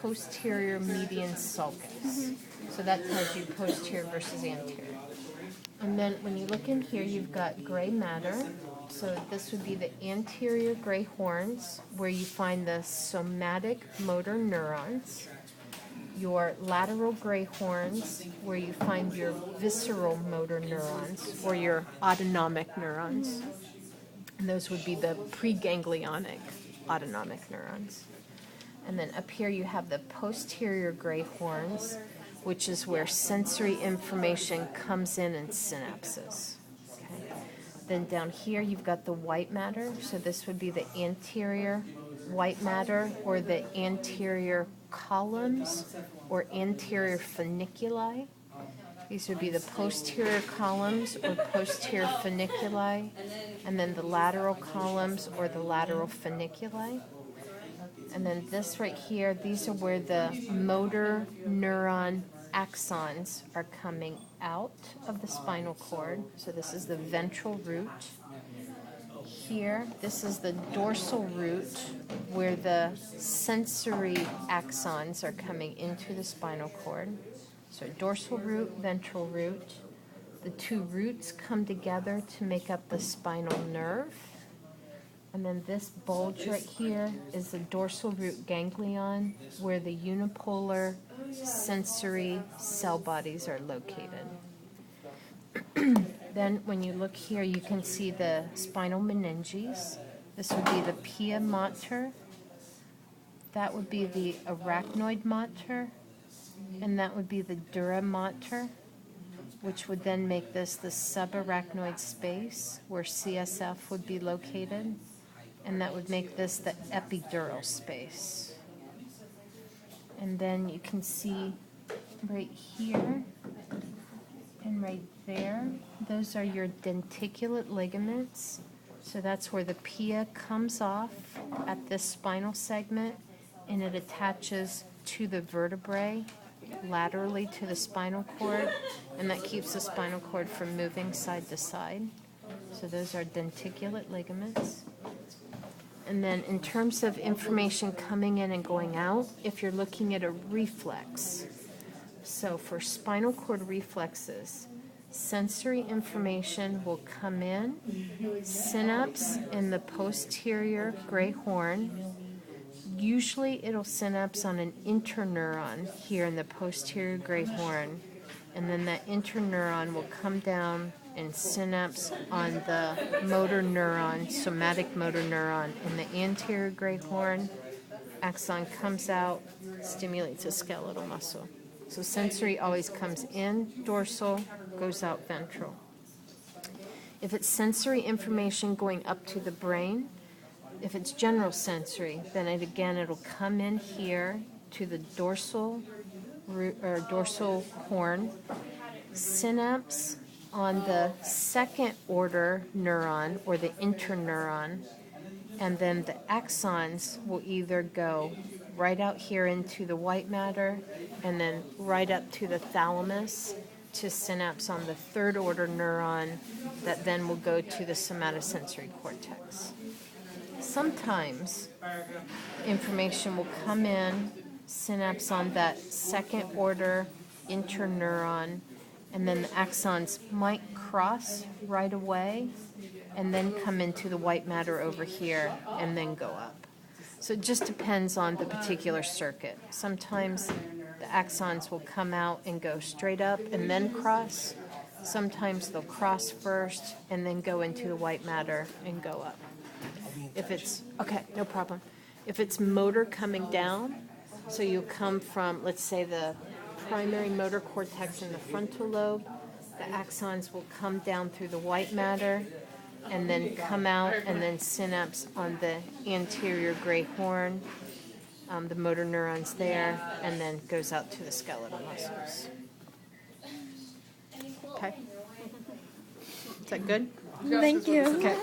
posterior median sulcus. So that tells you posterior versus anterior. And then when you look in here, you've got gray matter. So this would be the anterior gray horns, where you find the somatic motor neurons. Your lateral gray horns, where you find your visceral motor neurons, or your autonomic neurons. And those would be the preganglionic autonomic neurons. And then up here you have the posterior gray horns, which is where sensory information comes in synapses. Okay. Then down here you've got the white matter, so this would be the anterior white matter, or the anterior columns, or anterior funiculi. These would be the posterior columns or posterior funiculi, and then the lateral columns or the lateral funiculi. And then this right here, these are where the motor neuron axons are coming out of the spinal cord. So this is the ventral root. Here, this is the dorsal root, where the sensory axons are coming into the spinal cord. So dorsal root, ventral root. The two roots come together to make up the spinal nerve. And then this bulge right here is the dorsal root ganglion, where the unipolar sensory cell bodies are located. Then when you look here, you can see the spinal meninges. This would be the pia mater. That would be the arachnoid mater. And that would be the dura mater, which would then make this the subarachnoid space, where CSF would be located. And that would make this the epidural space. And then you can see right here and right there, those are your denticulate ligaments. So that's where the pia comes off at this spinal segment, and it attaches to the vertebrae laterally to the spinal cord, and that keeps the spinal cord from moving side to side. So those are denticulate ligaments. And then in terms of information coming in and going out, if you're looking at a reflex, so for spinal cord reflexes, sensory information will come in, synapse in the posterior gray horn. Usually it'll synapse on an interneuron here in the posterior gray horn, and then that interneuron will come down and synapse on the motor neuron, somatic motor neuron in the anterior gray horn. Axon comes out, stimulates a skeletal muscle. So sensory always comes in dorsal, goes out ventral. If it's sensory information going up to the brain, if it's general sensory, then it'll come in here to the dorsal horn, synapse on the second order neuron or the interneuron, and then the axons will either go right out here into the white matter and then right up to the thalamus to synapse on the third order neuron that then will go to the somatosensory cortex. Sometimes information will come in, synapse on that second order interneuron, and then the axons might cross right away and then come into the white matter over here and then go up. So it just depends on the particular circuit. Sometimes the axons will come out and go straight up and then cross. Sometimes they'll cross first and then go into the white matter and go up. If it's, okay, no problem. If it's motor coming down, so you come from, let's say, the primary motor cortex in the frontal lobe, the axons will come down through the white matter and then come out and then synapse on the anterior gray horn, the motor neurons there, and then goes out to the skeletal muscles. Okay? Is that good? Thank you. Okay.